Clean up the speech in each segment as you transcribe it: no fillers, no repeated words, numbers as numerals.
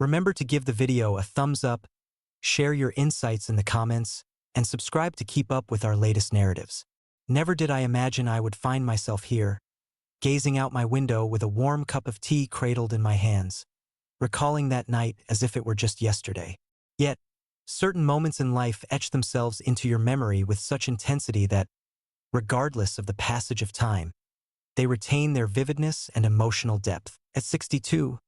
Remember to give the video a thumbs up, share your insights in the comments, and subscribe to keep up with our latest narratives. Never did I imagine I would find myself here, gazing out my window with a warm cup of tea cradled in my hands, recalling that night as if it were just yesterday. Yet, certain moments in life etch themselves into your memory with such intensity that, regardless of the passage of time, they retain their vividness and emotional depth. At 62,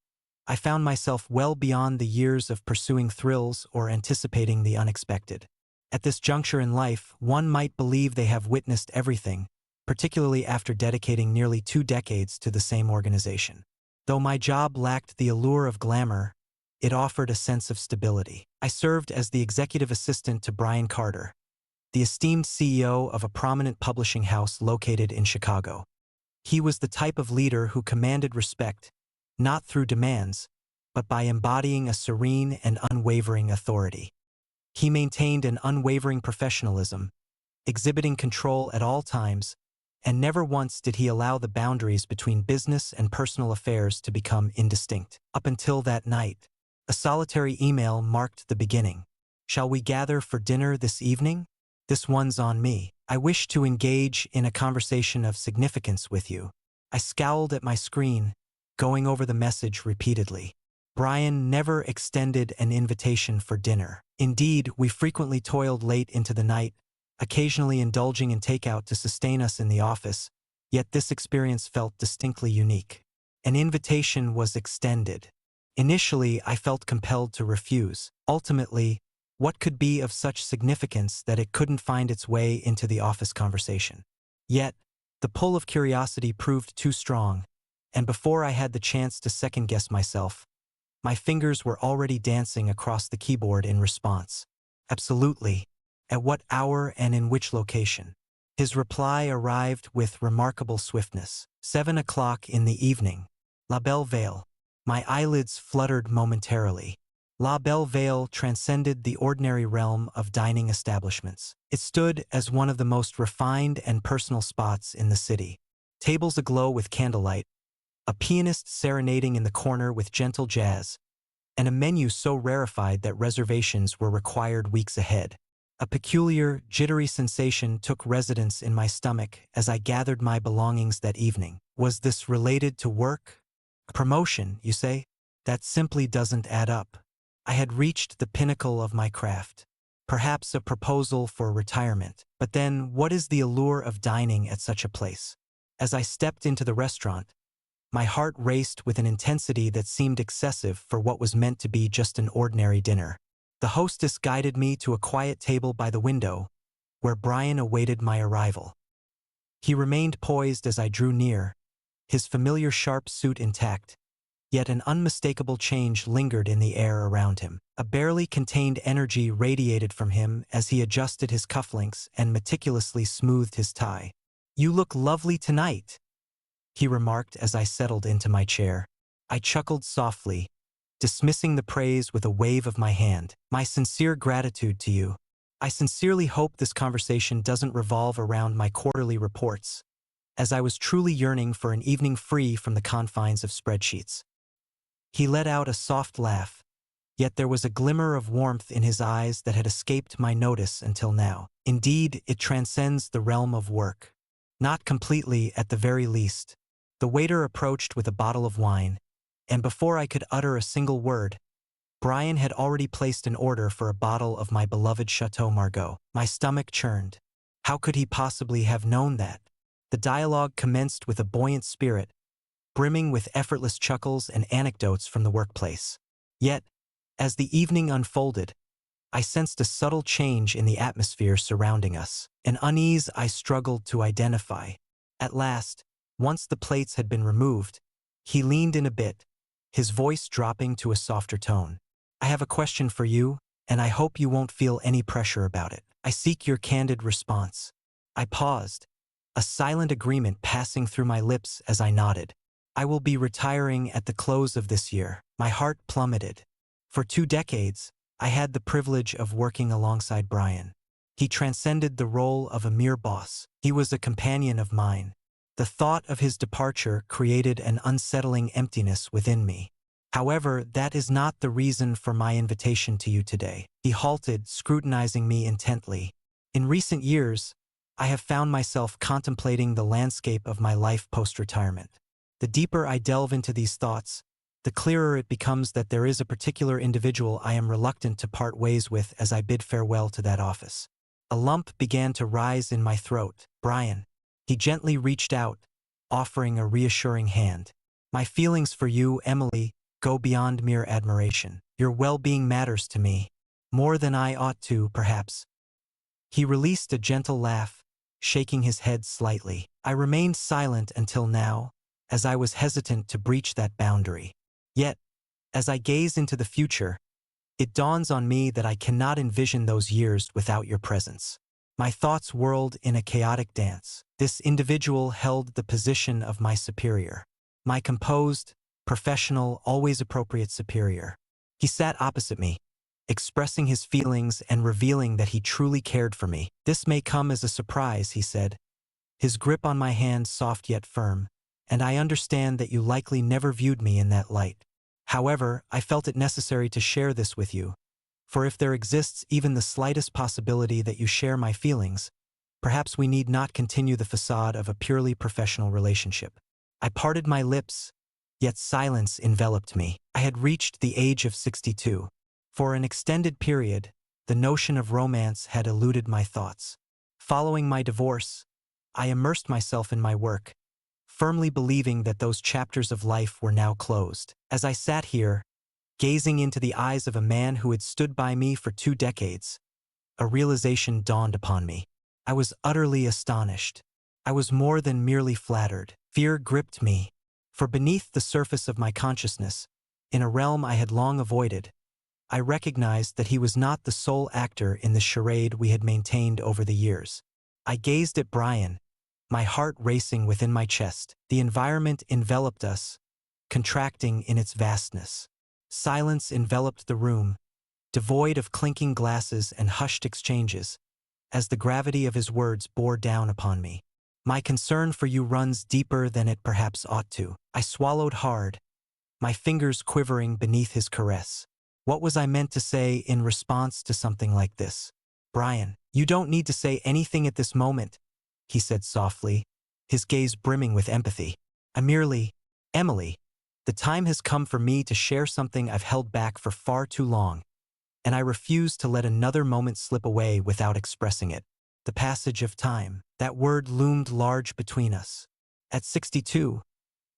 I found myself well beyond the years of pursuing thrills or anticipating the unexpected. At this juncture in life, one might believe they have witnessed everything, particularly after dedicating nearly 2 decades to the same organization. Though my job lacked the allure of glamour, it offered a sense of stability. I served as the executive assistant to Brian Carter, the esteemed CEO of a prominent publishing house located in Chicago. He was the type of leader who commanded respect, not through demands, but by embodying a serene and unwavering authority. He maintained an unwavering professionalism, exhibiting control at all times, and never once did he allow the boundaries between business and personal affairs to become indistinct. Up until that night, a solitary email marked the beginning. "Shall we gather for dinner this evening? This one's on me. I wish to engage in a conversation of significance with you." I scowled at my screen, going over the message repeatedly. Brian never extended an invitation for dinner. Indeed, we frequently toiled late into the night, occasionally indulging in takeout to sustain us in the office, yet this experience felt distinctly unique. An invitation was extended. Initially, I felt compelled to refuse. Ultimately, what could be of such significance that it couldn't find its way into the office conversation? Yet, the pull of curiosity proved too strong, and before I had the chance to second-guess myself, my fingers were already dancing across the keyboard in response. "Absolutely. At what hour and in which location?" His reply arrived with remarkable swiftness. 7 o'clock in the evening. La Belle Vale. My eyelids fluttered momentarily. La Belle Vale transcended the ordinary realm of dining establishments. It stood as one of the most refined and personal spots in the city. Tables aglow with candlelight, a pianist serenading in the corner with gentle jazz, and a menu so rarefied that reservations were required weeks ahead. A peculiar, jittery sensation took residence in my stomach as I gathered my belongings that evening. Was this related to work? A promotion, you say? That simply doesn't add up. I had reached the pinnacle of my craft. Perhaps a proposal for retirement. But then, what is the allure of dining at such a place? As I stepped into the restaurant, my heart raced with an intensity that seemed excessive for what was meant to be just an ordinary dinner. The hostess guided me to a quiet table by the window, where Brian awaited my arrival. He remained poised as I drew near, his familiar sharp suit intact, yet an unmistakable change lingered in the air around him. A barely contained energy radiated from him as he adjusted his cufflinks and meticulously smoothed his tie. "You look lovely tonight," he remarked as I settled into my chair. I chuckled softly, dismissing the praise with a wave of my hand. "My sincere gratitude to you. I sincerely hope this conversation doesn't revolve around my quarterly reports, as I was truly yearning for an evening free from the confines of spreadsheets." He let out a soft laugh, yet there was a glimmer of warmth in his eyes that had escaped my notice until now. "Indeed, it transcends the realm of work." "Not completely, at the very least." The waiter approached with a bottle of wine, and before I could utter a single word, Brian had already placed an order for a bottle of my beloved Chateau Margaux. My stomach churned. How could he possibly have known that? The dialogue commenced with a buoyant spirit, brimming with effortless chuckles and anecdotes from the workplace. Yet, as the evening unfolded, I sensed a subtle change in the atmosphere surrounding us, an unease I struggled to identify. At last, once the plates had been removed, he leaned in a bit, his voice dropping to a softer tone. "I have a question for you, and I hope you won't feel any pressure about it. I seek your candid response." I paused, a silent agreement passing through my lips as I nodded. "I will be retiring at the close of this year." My heart plummeted. For 2 decades, I had the privilege of working alongside Brian. He transcended the role of a mere boss. He was a companion of mine. The thought of his departure created an unsettling emptiness within me. However, that is not the reason for my invitation to you today. He halted, scrutinizing me intently. In recent years, I have found myself contemplating the landscape of my life post-retirement. The deeper I delve into these thoughts, the clearer it becomes that there is a particular individual I am reluctant to part ways with as I bid farewell to that office. A lump began to rise in my throat. Brian. He gently reached out, offering a reassuring hand. My feelings for you, Emily, go beyond mere admiration. Your well-being matters to me, more than I ought to, perhaps. He released a gentle laugh, shaking his head slightly. I remained silent until now, as I was hesitant to breach that boundary. Yet, as I gaze into the future, it dawns on me that I cannot envision those years without your presence. My thoughts whirled in a chaotic dance. This individual held the position of my superior. My composed, professional, always appropriate superior. He sat opposite me, expressing his feelings and revealing that he truly cared for me. This may come as a surprise, he said, his grip on my hand soft yet firm, and I understand that you likely never viewed me in that light. However, I felt it necessary to share this with you, for if there exists even the slightest possibility that you share my feelings, perhaps we need not continue the facade of a purely professional relationship. I parted my lips, yet silence enveloped me. I had reached the age of 62. For an extended period, the notion of romance had eluded my thoughts. Following my divorce, I immersed myself in my work, firmly believing that those chapters of life were now closed. As I sat here, gazing into the eyes of a man who had stood by me for 2 decades, a realization dawned upon me. I was utterly astonished. I was more than merely flattered. Fear gripped me, for beneath the surface of my consciousness, in a realm I had long avoided, I recognized that he was not the sole actor in the charade we had maintained over the years. I gazed at Brian, my heart racing within my chest. The environment enveloped us, contracting in its vastness. Silence enveloped the room, devoid of clinking glasses and hushed exchanges, as the gravity of his words bore down upon me. My concern for you runs deeper than it perhaps ought to. I swallowed hard, my fingers quivering beneath his caress. What was I meant to say in response to something like this? Brian, you don't need to say anything at this moment, he said softly, his gaze brimming with empathy. Emily, the time has come for me to share something I've held back for far too long, and I refuse to let another moment slip away without expressing it. The passage of time. That word loomed large between us. At 62,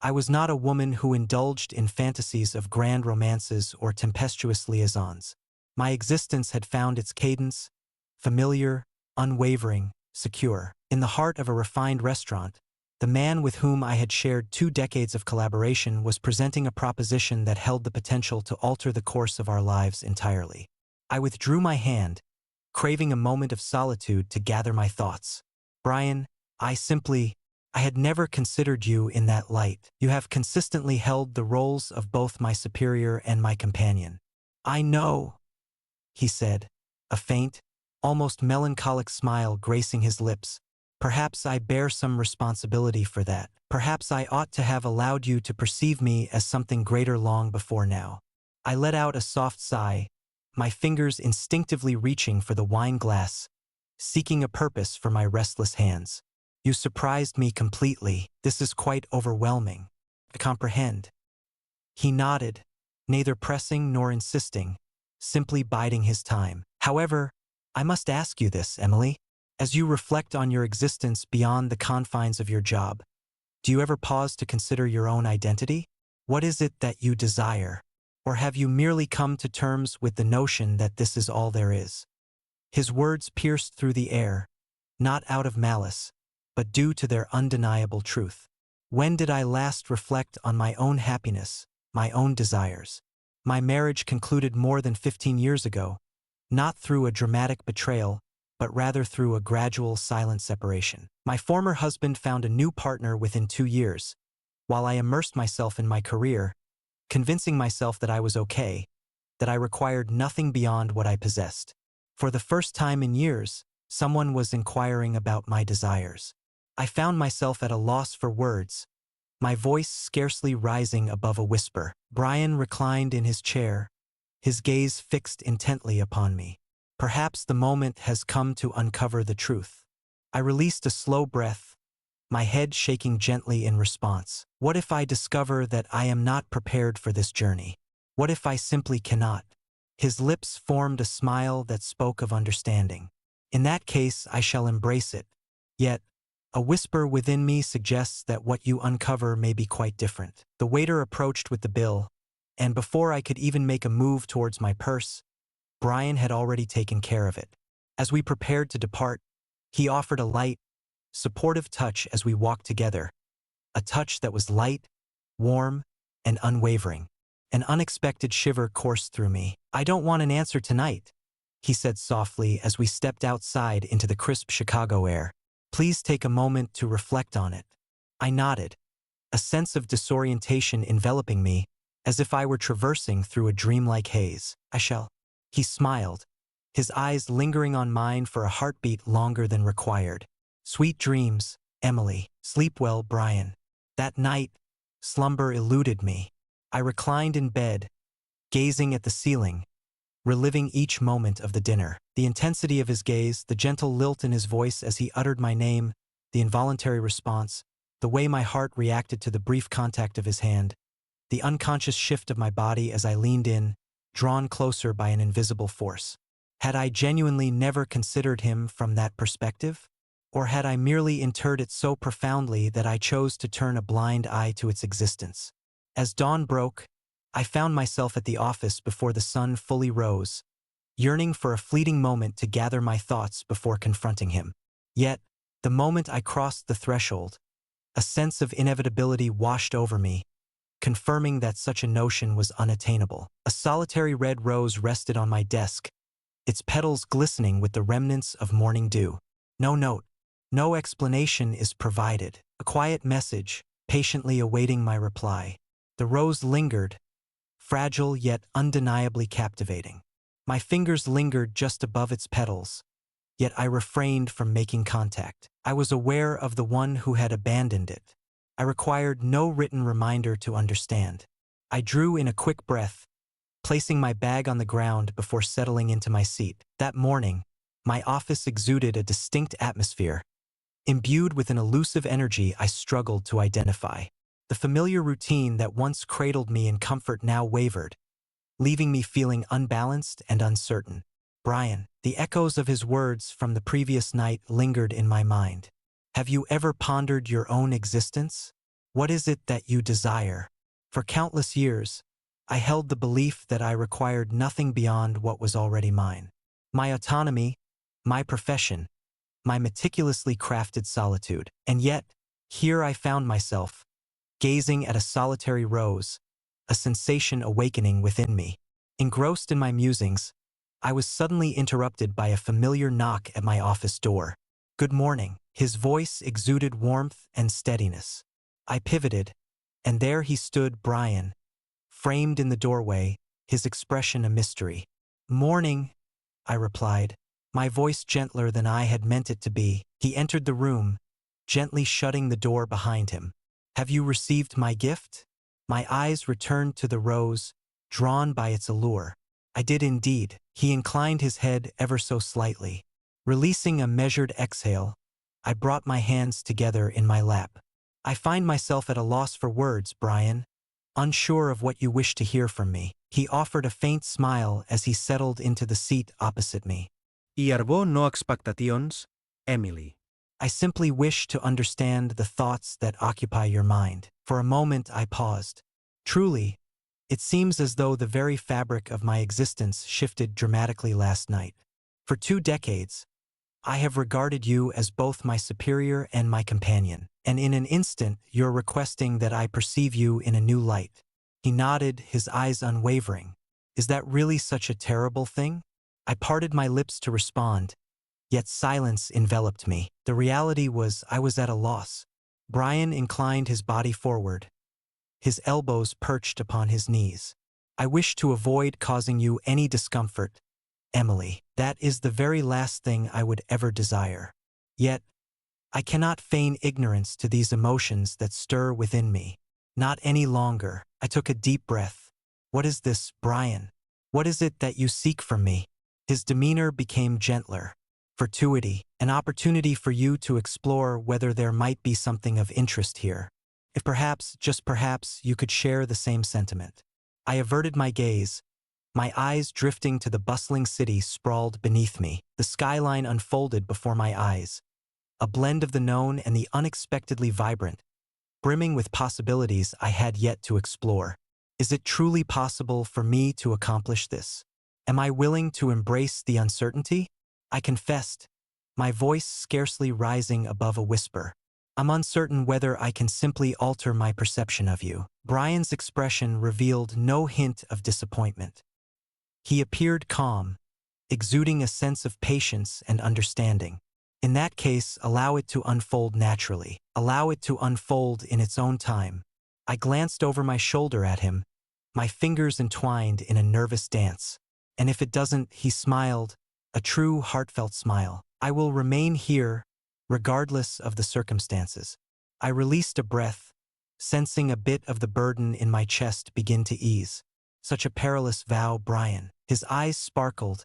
I was not a woman who indulged in fantasies of grand romances or tempestuous liaisons. My existence had found its cadence, familiar, unwavering, secure. In the heart of a refined restaurant, the man with whom I had shared 2 decades of collaboration was presenting a proposition that held the potential to alter the course of our lives entirely. I withdrew my hand, craving a moment of solitude to gather my thoughts. Brian, I had never considered you in that light. You have consistently held the roles of both my superior and my companion. I know, he said, a faint, almost melancholic smile gracing his lips. Perhaps I bear some responsibility for that. Perhaps I ought to have allowed you to perceive me as something greater long before now. I let out a soft sigh, my fingers instinctively reaching for the wine glass, seeking a purpose for my restless hands. You surprised me completely. This is quite overwhelming. I comprehend. He nodded, neither pressing nor insisting, simply biding his time. However, I must ask you this, Emily. As you reflect on your existence beyond the confines of your job, do you ever pause to consider your own identity? What is it that you desire? Or have you merely come to terms with the notion that this is all there is? His words pierced through the air, not out of malice, but due to their undeniable truth. When did I last reflect on my own happiness, my own desires? My marriage concluded more than 15 years ago, not through a dramatic betrayal, but rather through a gradual, silent separation. My former husband found a new partner within 2 years, while I immersed myself in my career, convincing myself that I was okay, that I required nothing beyond what I possessed. For the first time in years, someone was inquiring about my desires. I found myself at a loss for words, my voice scarcely rising above a whisper. Brian reclined in his chair, his gaze fixed intently upon me. Perhaps the moment has come to uncover the truth. I released a slow breath, my head shaking gently in response. What if I discover that I am not prepared for this journey? What if I simply cannot? His lips formed a smile that spoke of understanding. In that case, I shall embrace it. Yet, a whisper within me suggests that what you uncover may be quite different. The waiter approached with the bill, and before I could even make a move towards my purse, Brian had already taken care of it. As we prepared to depart, he offered a light, supportive touch as we walked together, a touch that was light, warm, and unwavering. An unexpected shiver coursed through me. "I don't want an answer tonight," he said softly as we stepped outside into the crisp Chicago air. "Please take a moment to reflect on it." I nodded, a sense of disorientation enveloping me, as if I were traversing through a dreamlike haze. "I shall." He smiled, his eyes lingering on mine for a heartbeat longer than required. "Sweet dreams, Emily. Sleep well, Brian." That night, slumber eluded me. I reclined in bed, gazing at the ceiling, reliving each moment of the dinner. The intensity of his gaze, the gentle lilt in his voice as he uttered my name, the involuntary response, the way my heart reacted to the brief contact of his hand, the unconscious shift of my body as I leaned in, drawn closer by an invisible force. Had I genuinely never considered him from that perspective? Or had I merely interred it so profoundly that I chose to turn a blind eye to its existence? As dawn broke, I found myself at the office before the sun fully rose, yearning for a fleeting moment to gather my thoughts before confronting him. Yet, the moment I crossed the threshold, a sense of inevitability washed over me, confirming that such a notion was unattainable. A solitary red rose rested on my desk, its petals glistening with the remnants of morning dew. No note, no explanation is provided. A quiet message, patiently awaiting my reply. The rose lingered, fragile yet undeniably captivating. My fingers lingered just above its petals, yet I refrained from making contact. I was aware of the one who had abandoned it. I required no written reminder to understand. I drew in a quick breath, placing my bag on the ground before settling into my seat. That morning, my office exuded a distinct atmosphere, imbued with an elusive energy I struggled to identify. The familiar routine that once cradled me in comfort now wavered, leaving me feeling unbalanced and uncertain. Brian, the echoes of his words from the previous night lingered in my mind. Have you ever pondered your own existence? What is it that you desire? For countless years, I held the belief that I required nothing beyond what was already mine. My autonomy, my profession, my meticulously crafted solitude. And yet, here I found myself, gazing at a solitary rose, a sensation awakening within me. Engrossed in my musings, I was suddenly interrupted by a familiar knock at my office door. "Good morning." His voice exuded warmth and steadiness. I pivoted, and there he stood, Brian, framed in the doorway, his expression a mystery. "Morning," I replied, my voice gentler than I had meant it to be. He entered the room, gently shutting the door behind him. "Have you received my gift?" My eyes returned to the rose, drawn by its allure. I did indeed. He inclined his head ever so slightly. Releasing a measured exhale, I brought my hands together in my lap. "I find myself at a loss for words, Brian, unsure of what you wish to hear from me." He offered a faint smile as he settled into the seat opposite me. "I arbo no expectations, Emily." "I simply wish to understand the thoughts that occupy your mind." For a moment I paused. Truly, it seems as though the very fabric of my existence shifted dramatically last night. For 2 decades, I have regarded you as both my superior and my companion, and in an instant you're requesting that I perceive you in a new light. He nodded, his eyes unwavering. Is that really such a terrible thing? I parted my lips to respond, yet silence enveloped me. The reality was I was at a loss. Brian inclined his body forward, his elbows perched upon his knees. "I wish to avoid causing you any discomfort, Emily. That is the very last thing I would ever desire. Yet, I cannot feign ignorance to these emotions that stir within me. Not any longer. I took a deep breath. What is this, Brian? What is it that you seek from me? His demeanor became gentler. Fortuity, an opportunity for you to explore whether there might be something of interest here. If perhaps, just perhaps, you could share the same sentiment. I averted my gaze, my eyes drifting to the bustling city sprawled beneath me. The skyline unfolded before my eyes, a blend of the known and the unexpectedly vibrant, brimming with possibilities I had yet to explore. Is it truly possible for me to accomplish this? Am I willing to embrace the uncertainty? I confessed, my voice scarcely rising above a whisper. I'm uncertain whether I can simply alter my perception of you. Brian's expression revealed no hint of disappointment. He appeared calm, exuding a sense of patience and understanding. In that case, allow it to unfold naturally. Allow it to unfold in its own time. I glanced over my shoulder at him, my fingers entwined in a nervous dance. And if it doesn't, he smiled, a true heartfelt smile. I will remain here, regardless of the circumstances. I released a breath, sensing a bit of the burden in my chest begin to ease. Such a perilous vow, Brian. His eyes sparkled,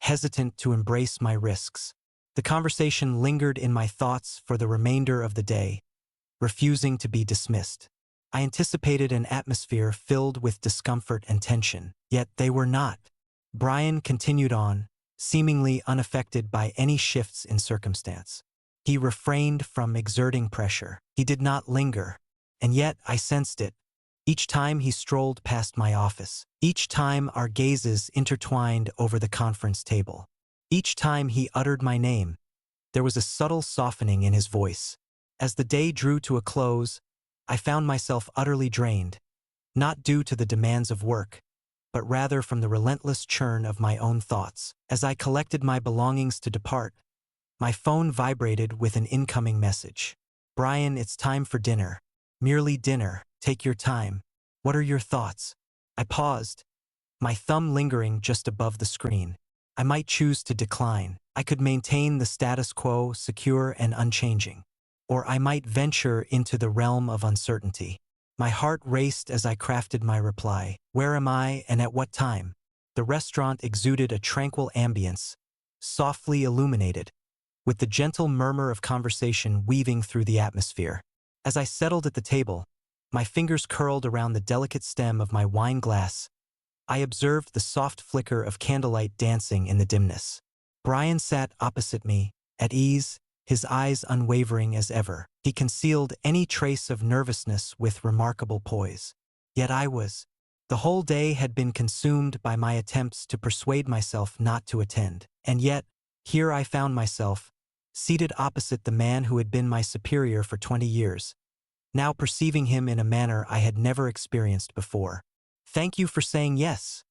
hesitant to embrace my risks. The conversation lingered in my thoughts for the remainder of the day, refusing to be dismissed. I anticipated an atmosphere filled with discomfort and tension, yet they were not. Brian continued on, seemingly unaffected by any shifts in circumstance. He refrained from exerting pressure. He did not linger, and yet I sensed it. Each time he strolled past my office, each time our gazes intertwined over the conference table, each time he uttered my name, there was a subtle softening in his voice. As the day drew to a close, I found myself utterly drained, not due to the demands of work, but rather from the relentless churn of my own thoughts. As I collected my belongings to depart, my phone vibrated with an incoming message. Brian, it's time for dinner. Merely dinner. Take your time. What are your thoughts? I paused, my thumb lingering just above the screen. I might choose to decline. I could maintain the status quo, secure and unchanging. Or I might venture into the realm of uncertainty. My heart raced as I crafted my reply. Where am I and at what time? The restaurant exuded a tranquil ambience, softly illuminated, with the gentle murmur of conversation weaving through the atmosphere. As I settled at the table, my fingers curled around the delicate stem of my wine glass, I observed the soft flicker of candlelight dancing in the dimness. Brian sat opposite me, at ease, his eyes unwavering as ever. He concealed any trace of nervousness with remarkable poise. Yet I was. The whole day had been consumed by my attempts to persuade myself not to attend. And yet, here I found myself, seated opposite the man who had been my superior for 20 years, now perceiving him in a manner I had never experienced before. Thank you for saying yes,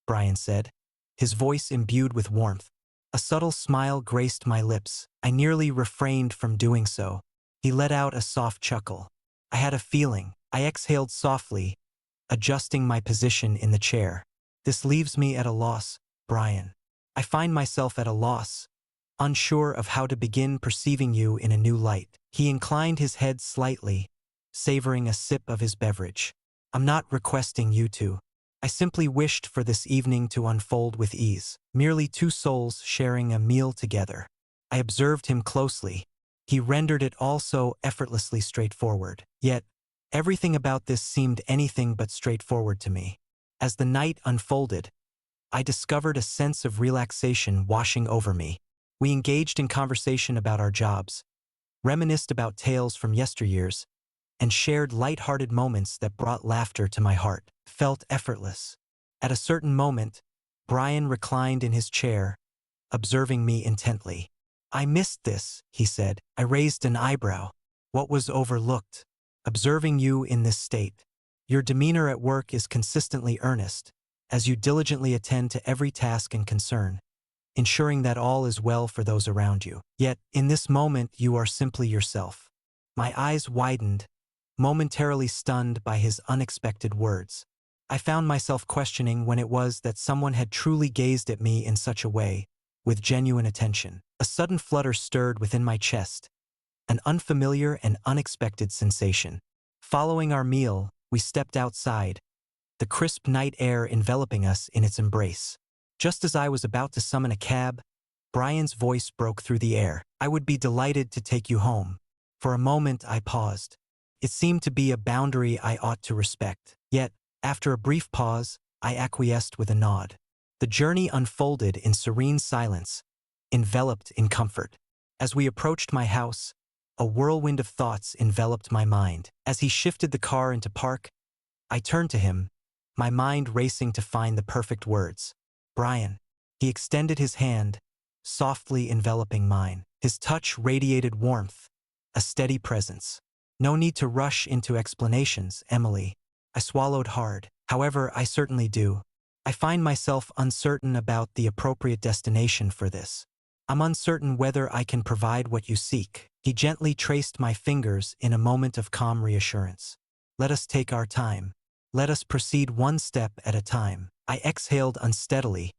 Brian said, his voice imbued with warmth. A subtle smile graced my lips. I nearly refrained from doing so. He let out a soft chuckle. I had a feeling. I exhaled softly, adjusting my position in the chair. This leaves me at a loss, Brian. I find myself at a loss, unsure of how to begin perceiving you in a new light. He inclined his head slightly, savoring a sip of his beverage. I'm not requesting you to. I simply wished for this evening to unfold with ease, merely two souls sharing a meal together. I observed him closely. He rendered it all so effortlessly straightforward. Yet, everything about this seemed anything but straightforward to me. As the night unfolded, I discovered a sense of relaxation washing over me. We engaged in conversation about our jobs, reminisced about tales from yesteryears, and shared light-hearted moments that brought laughter to my heart. Felt effortless. At a certain moment, Brian reclined in his chair, observing me intently. I missed this, he said. I raised an eyebrow. What was overlooked? Observing you in this state. Your demeanor at work is consistently earnest, as you diligently attend to every task and concern, ensuring that all is well for those around you. Yet, in this moment, you are simply yourself. My eyes widened, momentarily stunned by his unexpected words. I found myself questioning when it was that someone had truly gazed at me in such a way, with genuine attention. A sudden flutter stirred within my chest, an unfamiliar and unexpected sensation. Following our meal, we stepped outside, the crisp night air enveloping us in its embrace. Just as I was about to summon a cab, Brian's voice broke through the air. "I would be delighted to take you home." For a moment, I paused. It seemed to be a boundary I ought to respect. Yet, after a brief pause, I acquiesced with a nod. The journey unfolded in serene silence, enveloped in comfort. As we approached my house, a whirlwind of thoughts enveloped my mind. As he shifted the car into park, I turned to him, my mind racing to find the perfect words. "Brian." He extended his hand, softly enveloping mine. His touch radiated warmth, a steady presence. "No need to rush into explanations, Emily." I swallowed hard. "However, I certainly do. I find myself uncertain about the appropriate destination for this. I'm uncertain whether I can provide what you seek." He gently traced my fingers in a moment of calm reassurance. "Let us take our time. Let us proceed one step at a time." I exhaled unsteadily,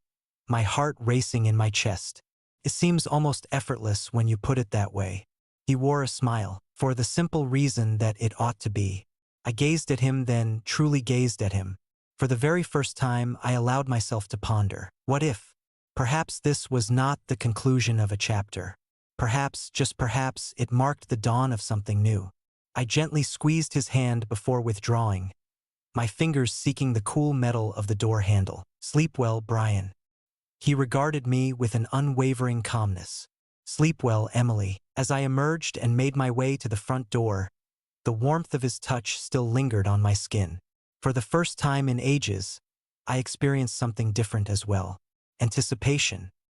my heart racing in my chest. "It seems almost effortless when you put it that way." He wore a smile, "For the simple reason that it ought to be." I gazed at him, then truly gazed at him. For the very first time, I allowed myself to ponder. What if? Perhaps this was not the conclusion of a chapter. Perhaps, just perhaps, it marked the dawn of something new. I gently squeezed his hand before withdrawing, my fingers seeking the cool metal of the door handle. "Sleep well, Brian." He regarded me with an unwavering calmness. "Sleep well, Emily." As I emerged and made my way to the front door, the warmth of his touch still lingered on my skin. For the first time in ages, I experienced something different as well. Anticipation.